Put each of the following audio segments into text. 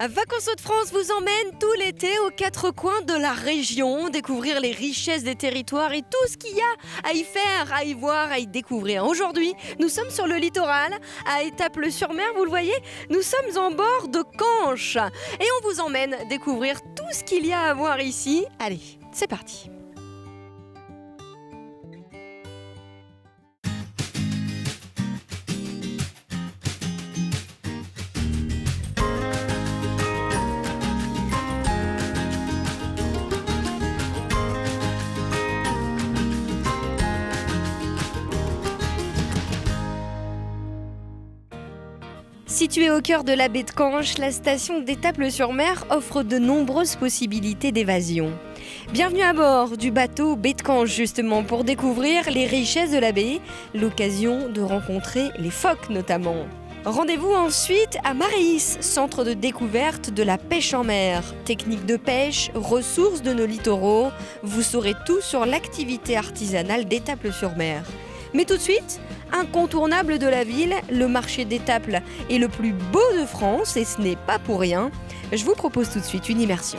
Vacances Hauts-de-France vous emmène tout l'été aux quatre coins de la région, découvrir les richesses des territoires et tout ce qu'il y a à y faire, à y voir, à y découvrir. Aujourd'hui, nous sommes sur le littoral, à Étaples-sur-Mer, vous le voyez, nous sommes en bord de Canche et on vous emmène découvrir tout ce qu'il y a à voir ici. Allez, c'est parti. Située au cœur de la baie de Canche, la station d'Étaples-sur-Mer offre de nombreuses possibilités d'évasion. Bienvenue à bord du bateau baie de Canche justement pour découvrir les richesses de la baie, l'occasion de rencontrer les phoques notamment. Rendez-vous ensuite à Maréis, centre de découverte de la pêche en mer. Techniques de pêche, ressources de nos littoraux, vous saurez tout sur l'activité artisanale d'Étaples-sur-Mer. Mais tout de suite, incontournable de la ville, le marché d'Étaples est le plus beau de France et ce n'est pas pour rien. Je vous propose tout de suite une immersion.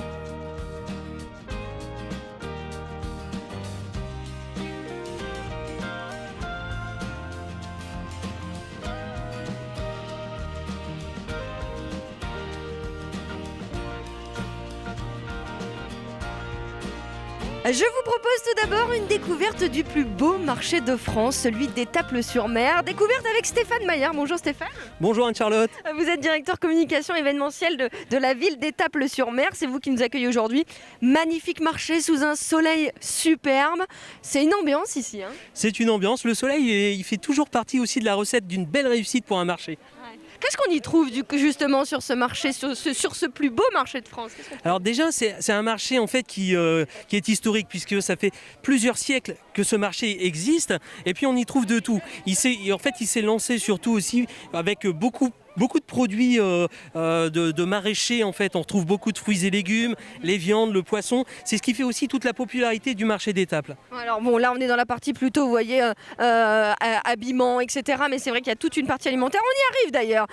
Je vous propose tout d'abord une découverte du plus beau marché de France, celui d'Étaples-sur-Mer. Découverte avec Stéphane Maillard. Bonjour Stéphane. Bonjour Anne-Charlotte. Vous êtes directeur communication événementielle de la ville d'Étaples-sur-Mer. C'est vous qui nous accueillez aujourd'hui. Magnifique marché sous un soleil superbe. C'est une ambiance ici. C'est une ambiance. Le soleil, il fait toujours partie aussi de la recette d'une belle réussite pour un marché. Qu'est-ce qu'on y trouve justement sur ce marché, sur ce plus beau marché de France? Alors déjà, c'est un marché en fait qui est historique puisque ça fait plusieurs siècles que ce marché existe et puis on y trouve de tout. Il s'est lancé surtout aussi avec beaucoup de produits de maraîchers en fait. On retrouve beaucoup de fruits et légumes, les viandes, le poisson. C'est ce qui fait aussi toute la popularité du marché d'Étaples. Alors bon, là on est dans la partie plutôt, vous voyez, habillement, etc. Mais c'est vrai qu'il y a toute une partie alimentaire. On y arrive d'ailleurs.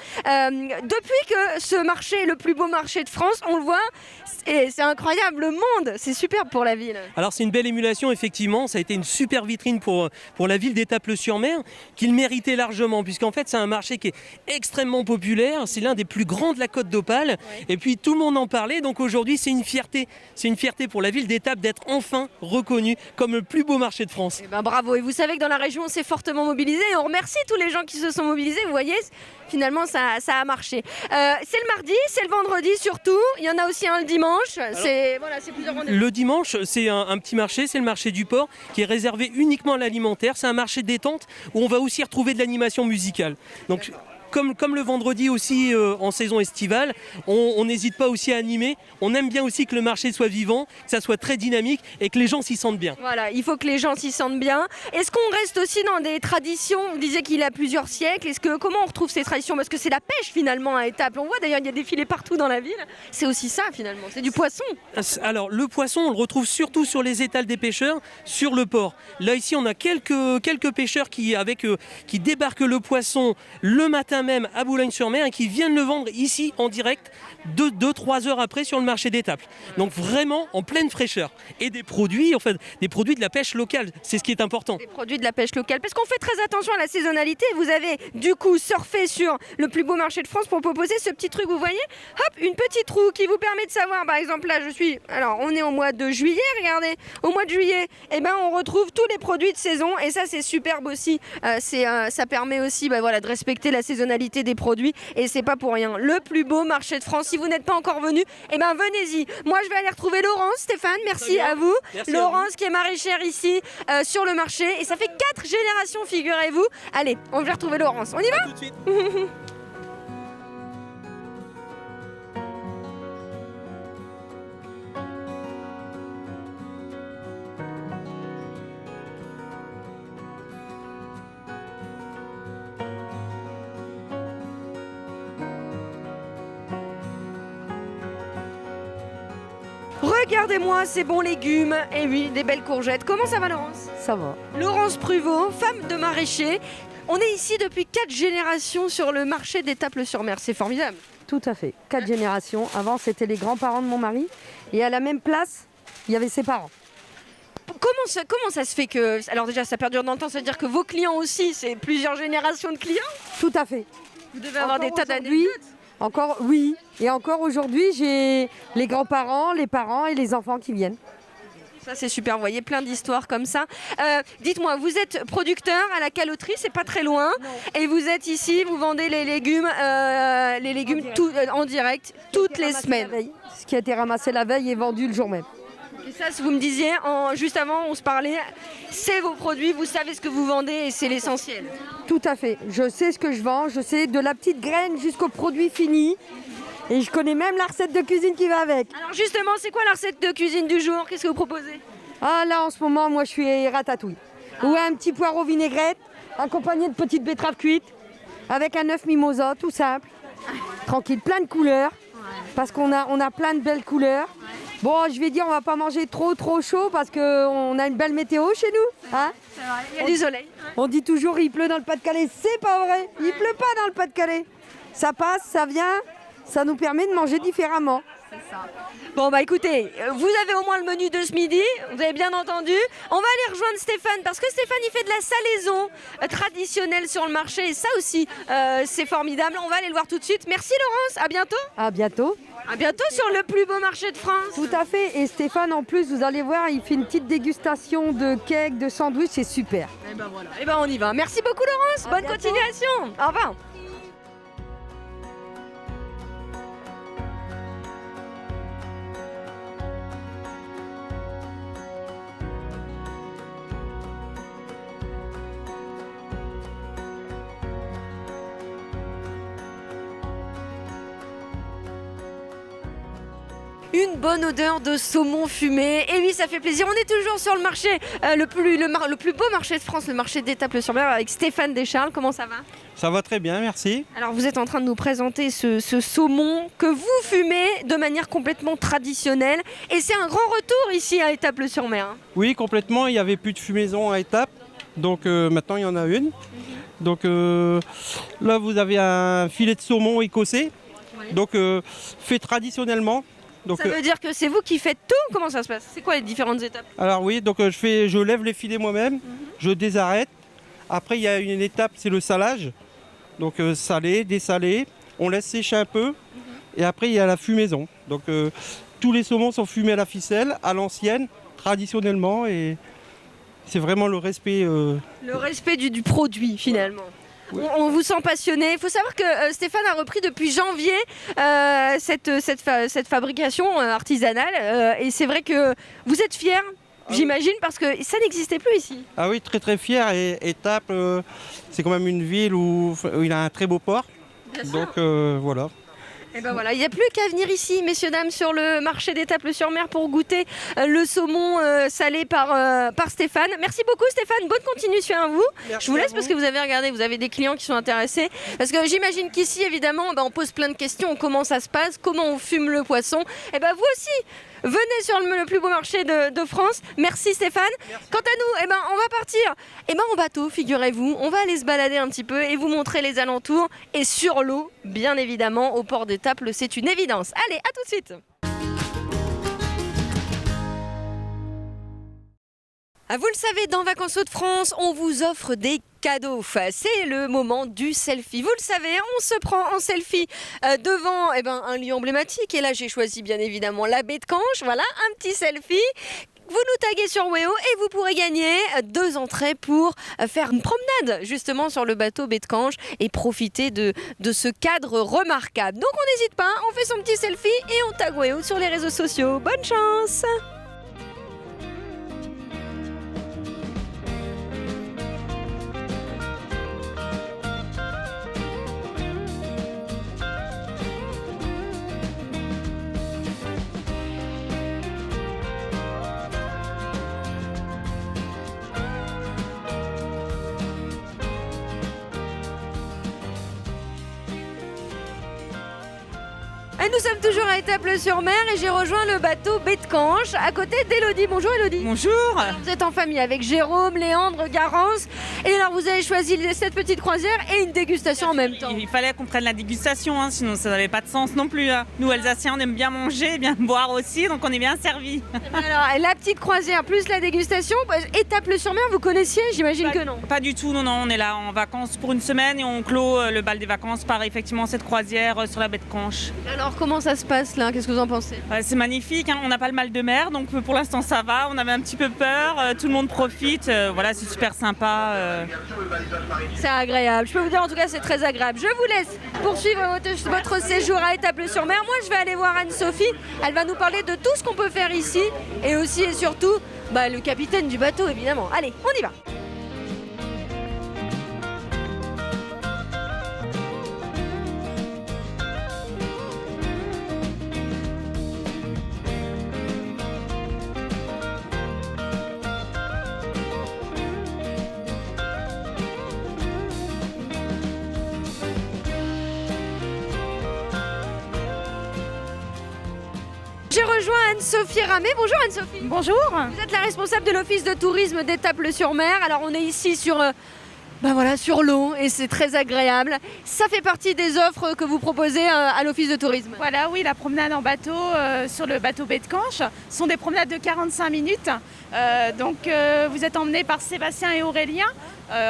Depuis que ce marché est le plus beau marché de France, on le voit, c'est incroyable, le monde, c'est superbe pour la ville. Alors c'est une belle émulation effectivement. Ça a été une super vitrine pour la ville d'Étaples-sur-Mer qu'il méritait largement puisqu'en fait c'est un marché qui est extrêmement populaire, c'est l'un des plus grands de la Côte d'Opale et puis tout le monde en parlait, donc aujourd'hui c'est une fierté pour la ville d'Étaples d'être enfin reconnue comme le plus beau marché de France. Bravo, et vous savez que dans la région on s'est fortement mobilisé et on remercie tous les gens qui se sont mobilisés, vous voyez, finalement ça a marché. C'est le mardi, c'est le vendredi surtout, il y en a aussi un le dimanche. C'est plusieurs rendez-vous. Le dimanche c'est un petit marché, c'est le marché du port qui est réservé uniquement à l'alimentaire, c'est un marché détente où on va aussi retrouver de l'animation musicale. Donc Comme le vendredi aussi en saison estivale, on n'hésite pas aussi à animer. On aime bien aussi que le marché soit vivant, que ça soit très dynamique et que les gens s'y sentent bien. Voilà, il faut que les gens s'y sentent bien. Est-ce qu'on reste aussi dans des traditions? On disait qu'il y a plusieurs siècles. Comment on retrouve ces traditions? Parce que c'est la pêche finalement à Étaples. On voit d'ailleurs il y a des filets partout dans la ville. C'est aussi ça finalement, c'est du poisson. Alors le poisson, on le retrouve surtout sur les étals des pêcheurs, sur le port. Là ici, on a quelques pêcheurs qui débarquent le poisson le matin même à Boulogne-sur-Mer et qui viennent le vendre ici en direct 2-3 heures après sur le marché d'Étaples. Donc vraiment en pleine fraîcheur. Et des produits de la pêche locale, c'est ce qui est important. Des produits de la pêche locale, parce qu'on fait très attention à la saisonnalité. Vous avez du coup surfé sur le plus beau marché de France pour proposer ce petit truc, vous voyez, hop, une petite roue qui vous permet de savoir, par exemple là on est au mois de juillet, regardez, au mois de juillet, on retrouve tous les produits de saison et ça c'est superbe aussi. Ça permet aussi de respecter la saisonnalité des produits et c'est pas pour rien. Le plus beau marché de France. Si vous n'êtes pas encore venu, venez-y. Moi je vais aller retrouver Laurence. Stéphane, merci à vous. Merci Laurence qui est maraîchère ici sur le marché et ça fait 4 générations, figurez-vous. Allez, on va retrouver Laurence. On y va? Tout de suite. Regardez-moi ces bons légumes. Et oui, des belles courgettes. Comment ça va, Laurence? Ça va. Laurence Pruvot, femme de maraîcher. On est ici depuis 4 générations sur le marché d'Étaples-sur-Mer. C'est formidable. Tout à fait. 4 générations. Avant, c'était les grands-parents de mon mari. Et à la même place, il y avait ses parents. Comment ça se fait que... Alors déjà, ça perdure dans le temps, ça veut dire que vos clients aussi, c'est plusieurs générations de clients? Tout à fait. Vous devez avoir des tas Aujourd'hui, d'anecdotes. oui. Et encore aujourd'hui, j'ai les grands-parents, les parents et les enfants qui viennent. Ça, c'est super, vous voyez, plein d'histoires comme ça. Dites-moi, vous êtes producteur à la caloterie, c'est pas très loin. Et vous êtes ici, vous vendez les légumes en direct toutes les semaines. Ce qui a été ramassé la veille est vendu le jour même. Et ça, vous me disiez, juste avant, on se parlait, c'est vos produits, vous savez ce que vous vendez et c'est l'essentiel. Tout à fait. Je sais ce que je vends, je sais de la petite graine jusqu'au produit fini. Et je connais même la recette de cuisine qui va avec. Alors justement, c'est quoi la recette de cuisine du jour? Qu'est-ce que vous proposez? Ah là, en ce moment, moi, je suis ratatouille. Ou un petit poireau vinaigrette, accompagné de petites betteraves cuites, avec un œuf mimosa, tout simple. Tranquille, plein de couleurs, parce qu'on a plein de belles couleurs. Bon, je vais dire, on va pas manger trop chaud, parce qu'on a une belle météo chez nous. Hein, c'est vrai, il y a du soleil. On dit toujours, il pleut dans le Pas-de-Calais. C'est pas vrai, il pleut pas dans le Pas-de-Calais. Ça passe, ça vient. Ça nous permet de manger différemment. C'est ça. Bon bah écoutez, vous avez au moins le menu de ce midi, vous avez bien entendu. On va aller rejoindre Stéphane parce que Stéphane il fait de la salaison traditionnelle sur le marché et ça aussi c'est formidable. On va aller le voir tout de suite. Merci Laurence, à bientôt. À bientôt. À bientôt sur le plus beau marché de France. Tout à fait. Et Stéphane en plus, vous allez voir, il fait une petite dégustation de cake, de sandwich, c'est super. Et ben voilà. Et ben on y va. Merci beaucoup Laurence. Bonne continuation. Au revoir. Une bonne odeur de saumon fumé. Et oui, ça fait plaisir. On est toujours sur le marché, le plus beau marché de France, le marché d'Étaples-sur-Mer, avec Stéphane Descharles. Comment ça va? Ça va très bien, merci. Alors, vous êtes en train de nous présenter ce saumon que vous fumez de manière complètement traditionnelle. Et c'est un grand retour ici à Étaples-sur-Mer. Oui, complètement. Il n'y avait plus de fumaison à Étaples. Donc maintenant, il y en a une. Donc là, vous avez un filet de saumon écossais. Ouais. Donc fait traditionnellement. Donc, ça veut dire que c'est vous qui faites tout? Comment ça se passe? C'est quoi les différentes étapes? Alors oui, donc je lève les filets moi-même, je désarrête. Après il y a une étape, c'est le salage. Donc salé, dessalé, on laisse sécher un peu. Et après il y a la fumaison. Donc tous les saumons sont fumés à la ficelle, à l'ancienne, traditionnellement. Et c'est vraiment le respect. Le respect du produit finalement. Oui. On vous sent passionné. Il faut savoir que Stéphane a repris depuis janvier cette fabrication artisanale. Et c'est vrai que vous êtes fiers, j'imagine, parce que ça n'existait plus ici. Ah oui, très très fier. Et Étaples, c'est quand même une ville où il a un très beau port. Bien donc voilà. Et ben voilà, il n'y a plus qu'à venir ici, messieurs, dames, sur le marché d'Étaples-sur-Mer pour goûter le saumon salé par Stéphane. Merci beaucoup Stéphane, bonne continuation à vous. Merci. Je vous laisse parce que vous avez regardé, vous avez des clients qui sont intéressés. Parce que j'imagine qu'ici, évidemment, on pose plein de questions. Comment ça se passe? Comment on fume le poisson? Et ben vous aussi, venez sur le plus beau marché de France. Merci Stéphane. Merci. Quant à nous, on va partir en bateau, figurez-vous. On va aller se balader un petit peu et vous montrer les alentours. Et sur l'eau, bien évidemment, au port d'Étaples, c'est une évidence. Allez, à tout de suite. Vous le savez, dans Vacances Hauts-de-France, on vous offre des cadeaux. C'est le moment du selfie. Vous le savez, on se prend en selfie devant un lieu emblématique. Et là, j'ai choisi bien évidemment la baie de Canche. Voilà, un petit selfie. Vous nous taguez sur Weo et vous pourrez gagner 2 entrées pour faire une promenade justement sur le bateau baie de Canche et profiter de ce cadre remarquable. Donc on n'hésite pas, on fait son petit selfie et on tag Weo sur les réseaux sociaux. Bonne chance! Et nous sommes toujours à Étaples-sur-Mer et j'ai rejoint le bateau Baie-de-Canche à côté d'Élodie. Bonjour Élodie. Bonjour. Alors, vous êtes en famille avec Jérôme, Léandre, Garance. Et alors vous avez choisi cette petite croisière et une dégustation en même temps. Il fallait qu'on prenne la dégustation, hein, sinon ça n'avait pas de sens non plus. Hein. Nous, Alsaciens, on aime bien manger, bien boire aussi, donc on est bien servis. Alors la petite croisière plus la dégustation, Étaples-sur-Mer, vous connaissiez? J'imagine que non. Pas du tout, non, on est là en vacances pour une semaine et on clôt le bal des vacances par effectivement cette croisière sur la baie de Canche. Alors comment ça se passe là? Qu'est-ce que vous en pensez? C'est magnifique, hein, on n'a pas le mal de mer, donc pour l'instant ça va, on avait un petit peu peur, tout le monde profite, voilà, c'est super sympa. C'est agréable, je peux vous dire en tout cas c'est très agréable. Je vous laisse poursuivre votre séjour à Étaples-sur-Mer. Moi je vais aller voir Anne-Sophie, elle va nous parler de tout ce qu'on peut faire ici et aussi et surtout le capitaine du bateau évidemment. Allez, on y va. J'ai rejoint Anne-Sophie Ramé. Bonjour Anne-Sophie. Bonjour. Vous êtes la responsable de l'office de tourisme d'Étaples-sur-Mer. Alors on est ici sur l'eau et c'est très agréable. Ça fait partie des offres que vous proposez à l'office de tourisme. Voilà, oui, la promenade en bateau sur le bateau Baie-de-Canche sont des promenades de 45 minutes. Vous êtes emmenés par Sébastien et Aurélien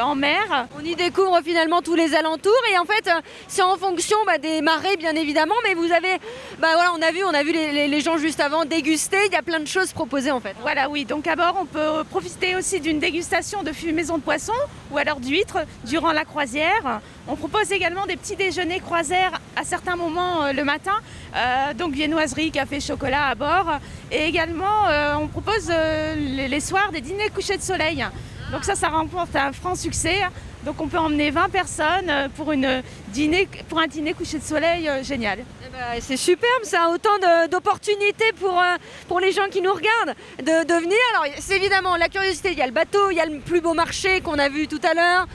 en mer. On y découvre finalement tous les alentours et en fait c'est en fonction des marées bien évidemment, mais vous avez, on a vu les gens juste avant déguster, il y a plein de choses proposées en fait. Voilà, oui, donc à bord on peut profiter aussi d'une dégustation de fumaison de poisson ou alors d'huîtres durant la croisière. On propose également des petits déjeuners croisières à certains moments le matin, donc viennoiserie, café, chocolat à bord. Et également on propose les soirs des dîners couchers de soleil. Donc ça remporte un franc succès. Donc on peut emmener 20 personnes pour un dîner coucher de soleil génial. C'est superbe, ça a autant d'opportunités pour les gens qui nous regardent de venir. Alors c'est évidemment la curiosité, il y a le bateau, il y a le plus beau marché qu'on a vu tout à l'heure.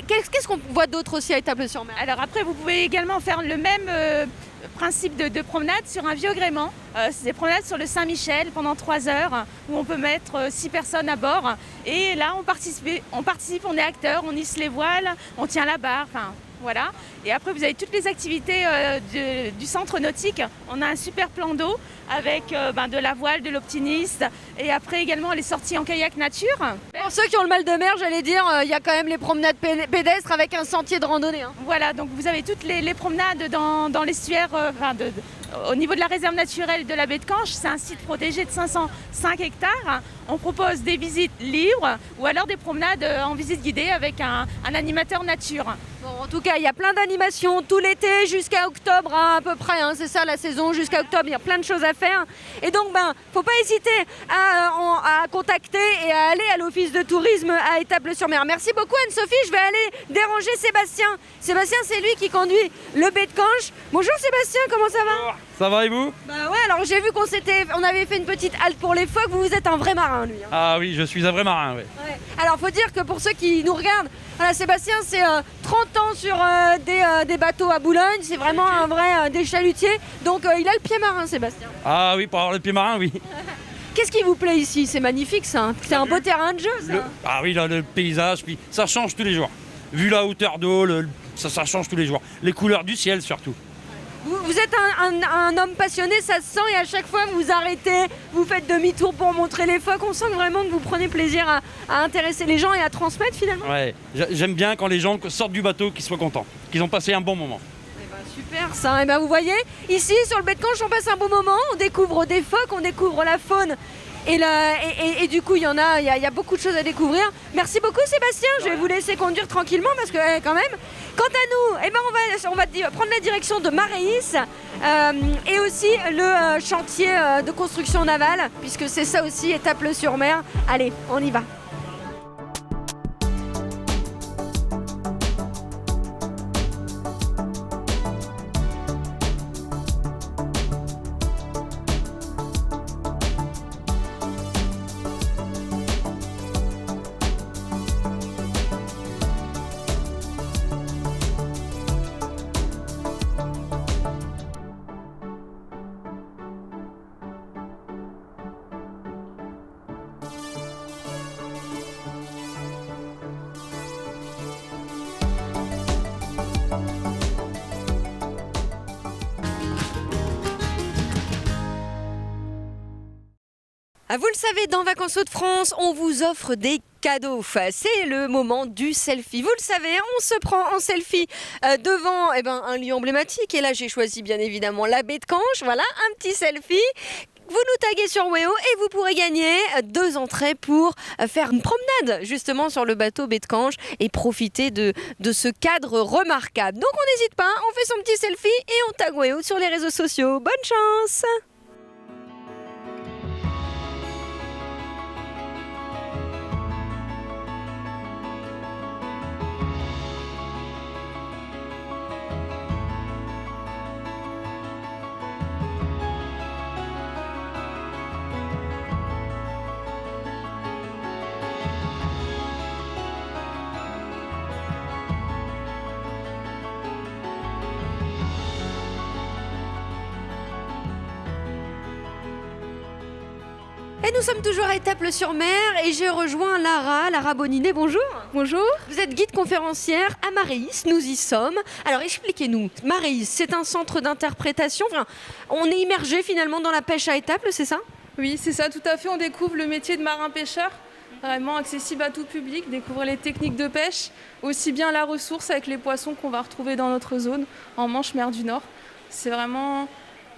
Qu'est-ce qu'on voit d'autre aussi à Étaples-sur-Mer? Alors après vous pouvez également faire le même principe de promenade sur un vieux gréement. C'est des promenades sur le Saint-Michel pendant 3 heures où on peut mettre 6 personnes à bord. Et là on participe, on est acteur, on hisse les voiles, on tient la barre, voilà. Et après vous avez toutes les activités du centre nautique. On a un super plan d'eau avec de la voile, de l'optimiste et après également les sorties en kayak nature. Pour ceux qui ont le mal de mer, j'allais dire, il y a quand même les promenades pédestres avec un sentier de randonnée. Voilà, donc vous avez toutes les promenades dans l'estuaire, au niveau de la réserve naturelle de la baie de Canche. C'est un site protégé de 505 hectares. On propose des visites libres ou alors des promenades en visite guidée avec un animateur nature. Bon, en tout cas, il y a plein d'animations tout l'été jusqu'à octobre à peu près. C'est ça la saison, jusqu'à octobre, il y a plein de choses à faire. Et donc, faut pas hésiter à contacter et à aller à l'office de tourisme à Étaples-sur-Mer. Merci beaucoup Anne-Sophie, je vais aller déranger Sébastien. Sébastien, c'est lui qui conduit le baie de Canche. Bonjour Sébastien, comment ça va? Ça va et vous? Ouais, alors j'ai vu qu'on avait fait une petite halte pour les phoques. Vous êtes un vrai marin, lui. Ah oui, je suis un vrai marin, oui. Ouais. Alors faut dire que pour ceux qui nous regardent, voilà, Sébastien c'est 30 ans sur des bateaux à Boulogne, c'est vraiment un vrai des chalutiers. Donc il a le pied marin, Sébastien. Ah oui, pour avoir le pied marin, oui. Qu'est-ce qui vous plaît ici? C'est magnifique ça. C'est un beau terrain de jeu ça. Ah oui, là, le paysage, puis ça change tous les jours. Vu la hauteur d'eau, ça change tous les jours. Les couleurs du ciel surtout. Vous êtes un homme passionné, ça se sent, et à chaque fois vous vous arrêtez, vous faites demi-tour pour montrer les phoques. On sent vraiment que vous prenez plaisir à intéresser les gens et à transmettre finalement. Ouais, j'aime bien quand les gens sortent du bateau, qu'ils soient contents, qu'ils ont passé un bon moment. Super ça, et vous voyez, ici sur le baie de Canche on passe un beau moment, on découvre des phoques, on découvre la faune. Et du coup, il y a beaucoup de choses à découvrir. Merci beaucoup Sébastien, je vais vous laisser conduire tranquillement parce que quand même. Quant à nous, on va prendre la direction de Maréis et aussi le chantier de construction navale, puisque c'est ça aussi, Étaples-sur-Mer. Allez, on y va. Ah, vous le savez, dans Vacances Hauts-de-France, on vous offre des cadeaux. C'est le moment du selfie. Vous le savez, on se prend en selfie devant un lieu emblématique. Et là, j'ai choisi bien évidemment la baie de Canche. Voilà, un petit selfie. Vous nous taguez sur Wéo et vous pourrez gagner 2 entrées pour faire une promenade justement sur le bateau baie de Canche et profiter de ce cadre remarquable. Donc on n'hésite pas, on fait son petit selfie et on tag Wéo sur les réseaux sociaux. Bonne chance! Et nous sommes toujours à Étaples-sur-Mer et j'ai rejoint Lara Boninet, bonjour. Bonjour. Vous êtes guide conférencière à Maréis, nous y sommes. Alors expliquez-nous, Maréis, c'est un centre d'interprétation, on est immergé finalement dans la pêche à Étaples, c'est ça? Oui, c'est ça, tout à fait. On découvre le métier de marin-pêcheur, vraiment accessible à tout public, découvrir les techniques de pêche, aussi bien la ressource avec les poissons qu'on va retrouver dans notre zone, en Manche, mer du Nord. C'est vraiment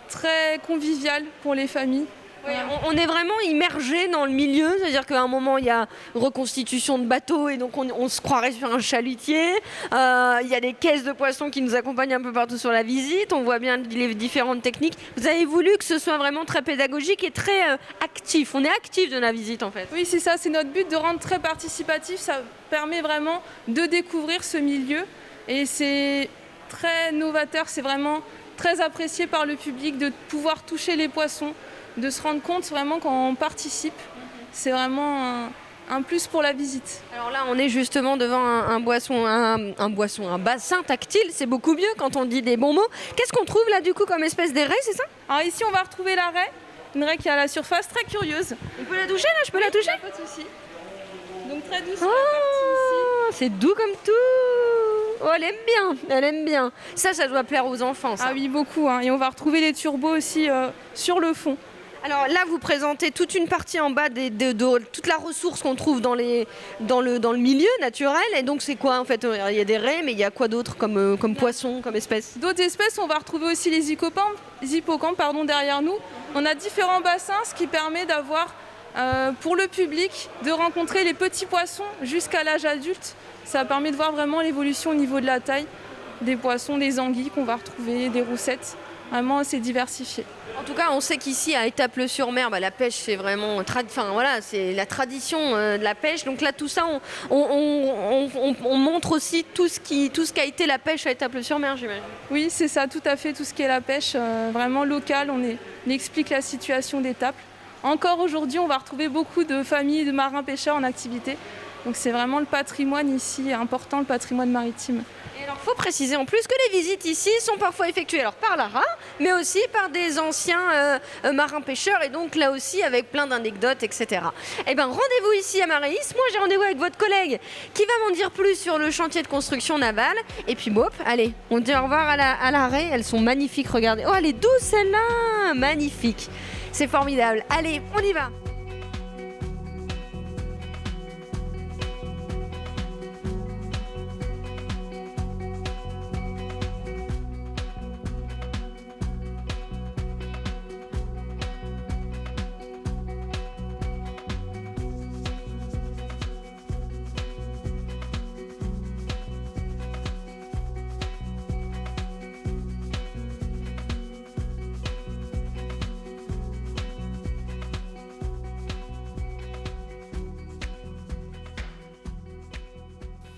très convivial pour les familles. Oui, on est vraiment immergé dans le milieu, c'est-à-dire qu'à un moment il y a reconstitution de bateaux et donc on se croirait sur un chalutier. Il y a des caisses de poissons qui nous accompagnent un peu partout sur la visite, on voit bien les différentes techniques. Vous avez voulu que ce soit vraiment très pédagogique et très actif, on est actif de la visite en fait. Oui, c'est ça, c'est notre but de rendre très participatif, ça permet vraiment de découvrir ce milieu et c'est très novateur, c'est vraiment très apprécié par le public de pouvoir toucher les poissons, de se rendre compte vraiment quand on participe. C'est vraiment un plus pour la visite. Alors là, on est justement devant un bassin tactile. C'est beaucoup mieux quand on dit des bons mots. Qu'est-ce qu'on trouve là du coup comme espèce de raie, c'est ça? Alors ici, on va retrouver la raie. Une raie qui est à la surface, très curieuse. On peut la toucher là? Je peux la toucher? Pas de souci. Donc très douce. C'est doux comme tout. Oh, elle aime bien. Ça doit plaire aux enfants. Ça. Ah oui, beaucoup. Et on va retrouver les turbots aussi sur le fond. Alors là, vous présentez toute une partie en bas de toute la ressource qu'on trouve dans le milieu naturel. Et donc, c'est quoi en fait? Il y a des raies, mais il y a quoi d'autre comme poisson, comme espèce? D'autres espèces, on va retrouver aussi les hippocampes derrière nous. On a différents bassins, ce qui permet d'avoir, pour le public, de rencontrer les petits poissons jusqu'à l'âge adulte. Ça permet de voir vraiment l'évolution au niveau de la taille des poissons, des anguilles qu'on va retrouver, des roussettes. Vraiment, c'est diversifié. En tout cas, on sait qu'ici, à Étaples-sur-Mer, la pêche, c'est vraiment c'est la tradition de la pêche. Donc là, tout ça, on montre aussi tout ce qu'a été la pêche à Étaples-sur-Mer, j'imagine. Oui, c'est ça, tout à fait. Tout ce qui est la pêche, vraiment locale. On explique la situation d'Étaples. Encore aujourd'hui, on va retrouver beaucoup de familles de marins-pêcheurs en activité. Donc c'est vraiment le patrimoine ici, important, le patrimoine maritime. Et alors, il faut préciser en plus que les visites ici sont parfois effectuées par Lara, mais aussi par des anciens marins-pêcheurs, et donc là aussi avec plein d'anecdotes, etc. Eh bien, rendez-vous ici à Maréis. Moi, j'ai rendez-vous avec votre collègue qui va m'en dire plus sur le chantier de construction navale. Et puis, allez, on dit au revoir à la raie. Elles sont magnifiques, regardez. Oh, elle est douce, celle-là! Magnifique. C'est formidable. Allez, on y va.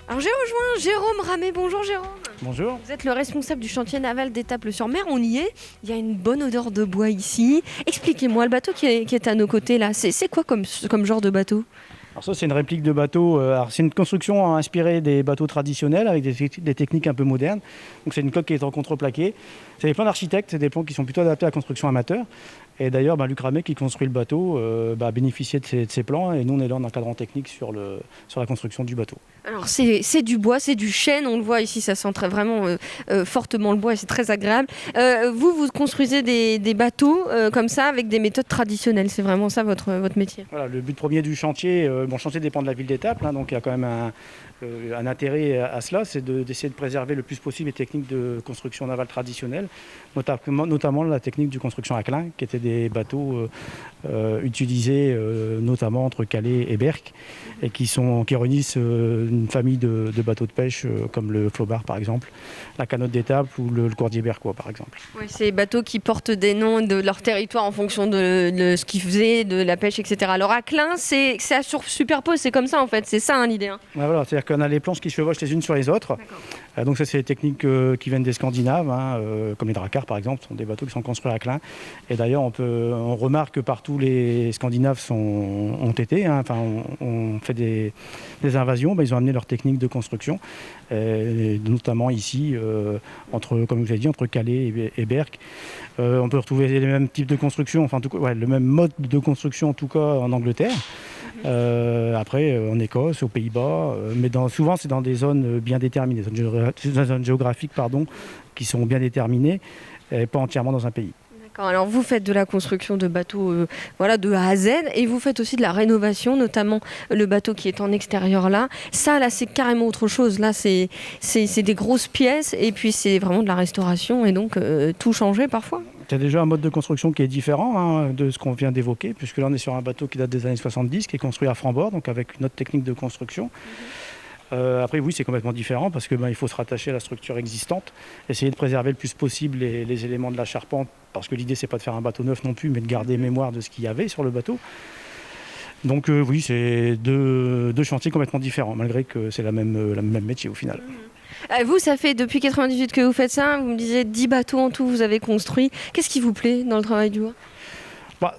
Alors j'ai rejoint Jérôme Ramé. Bonjour Jérôme. Bonjour. Vous êtes le responsable du chantier naval d'Étaples-sur-Mer. On y est. Il y a une bonne odeur de bois ici. Expliquez-moi, le bateau qui est à nos côtés là, c'est quoi comme genre de bateau? Alors ça, c'est une réplique de bateau. C'est une construction inspirée des bateaux traditionnels avec des techniques un peu modernes. Donc c'est une coque qui est en contreplaqué. C'est des plans d'architectes, c'est des plans qui sont plutôt adaptés à la construction amateur. Et d'ailleurs, Luc Ramet, qui construit le bateau, a bénéficié de ces plans, et nous on est là en encadrant technique sur la construction du bateau. Alors c'est du bois, c'est du chêne, on le voit ici, ça sent vraiment fortement le bois et c'est très agréable. Vous construisez des bateaux comme ça avec des méthodes traditionnelles, c'est vraiment ça votre métier? Voilà, le but premier du chantier, le chantier dépend de la ville d'Étaples, donc il y a quand même un intérêt à cela, c'est d'essayer de préserver le plus possible les techniques de construction navale traditionnelles, notamment la technique de construction à clin, qui étaient des bateaux utilisés notamment entre Calais et Berck, et qui réunissent une famille de bateaux de pêche comme le flobard par exemple, la canotte d'Étaples ou le courdier berquois par exemple. Oui, ces bateaux qui portent des noms de leur territoire en fonction de ce qu'ils faisaient, de la pêche, etc. Alors à Clin, ça superpose, c'est comme ça en fait, c'est ça l'idée. Ouais, voilà, c'est-à-dire qu'on a les planches qui se chevauchent les unes sur les autres. Donc ça c'est des techniques qui viennent des Scandinaves, comme les dracars par exemple, sont des bateaux qui sont construits à Clin. Et d'ailleurs on remarque que partout les Scandinaves ont été, ont fait des invasions, ils ont amené leur technique de construction, et notamment ici, comme vous avez dit, entre Calais et Berck. On peut retrouver les mêmes types de construction, le même mode de construction en tout cas en Angleterre. Après en Écosse, aux Pays-Bas, mais souvent c'est dans des zones bien déterminées, des zones géographiques qui sont bien déterminées, et pas entièrement dans un pays. Alors vous faites de la construction de bateaux de A à Z, et vous faites aussi de la rénovation, notamment le bateau qui est en extérieur là. Ça là c'est carrément autre chose, là c'est des grosses pièces et puis c'est vraiment de la restauration et donc tout changer parfois. Il y a déjà un mode de construction qui est différent de ce qu'on vient d'évoquer, puisque là on est sur un bateau qui date des années 70, qui est construit à franc-bord, donc avec une autre technique de construction. Après oui, c'est complètement différent parce que il faut se rattacher à la structure existante, essayer de préserver le plus possible les éléments de la charpente, parce que l'idée c'est pas de faire un bateau neuf non plus, mais de garder mémoire de ce qu'il y avait sur le bateau. Donc oui, c'est deux chantiers complètement différents, malgré que c'est le même métier au final. Vous, ça fait depuis 98 que vous faites ça, vous me disiez 10 bateaux en tout vous avez construit. Qu'est-ce qui vous plaît dans le travail du bois?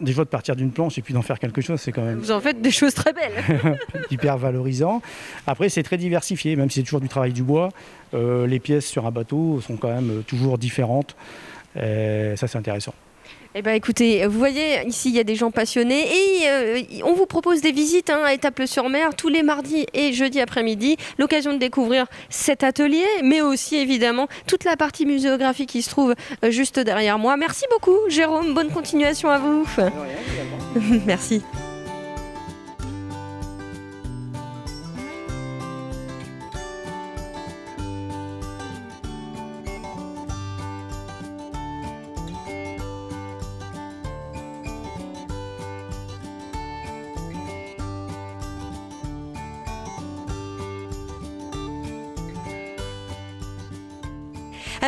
Déjà de partir d'une planche et puis d'en faire quelque chose, c'est quand même... Vous en faites des choses très belles. Hyper valorisant. Après, c'est très diversifié, même si c'est toujours du travail du bois. Les pièces sur un bateau sont quand même toujours différentes. Et ça, c'est intéressant. Eh bien écoutez, vous voyez, ici il y a des gens passionnés et on vous propose des visites à Étaples-sur-Mer tous les mardis et jeudis après-midi. L'occasion de découvrir cet atelier, mais aussi évidemment toute la partie muséographique qui se trouve juste derrière moi. Merci beaucoup Jérôme, bonne continuation à vous. Merci.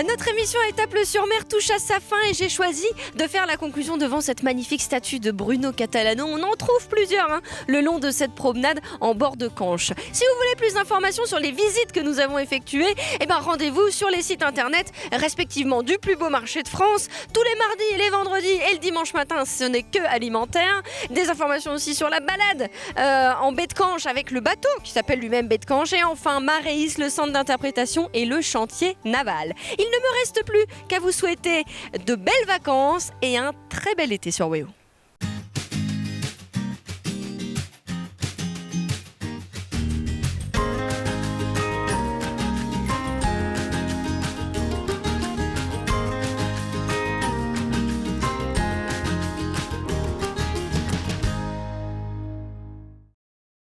Notre émission Étaples-sur-Mer touche à sa fin et j'ai choisi de faire la conclusion devant cette magnifique statue de Bruno Catalano. On en trouve plusieurs le long de cette promenade en bord de Canche. Si vous voulez plus d'informations sur les visites que nous avons effectuées, rendez-vous sur les sites internet respectivement du plus beau marché de France, tous les mardis, les vendredis et le dimanche matin, ce n'est que alimentaire. Des informations aussi sur la balade en baie de Canche avec le bateau qui s'appelle lui-même baie de Canche, et enfin Maréis, le centre d'interprétation et le chantier naval. Il ne me reste plus qu'à vous souhaiter de belles vacances et un très bel été sur WEO.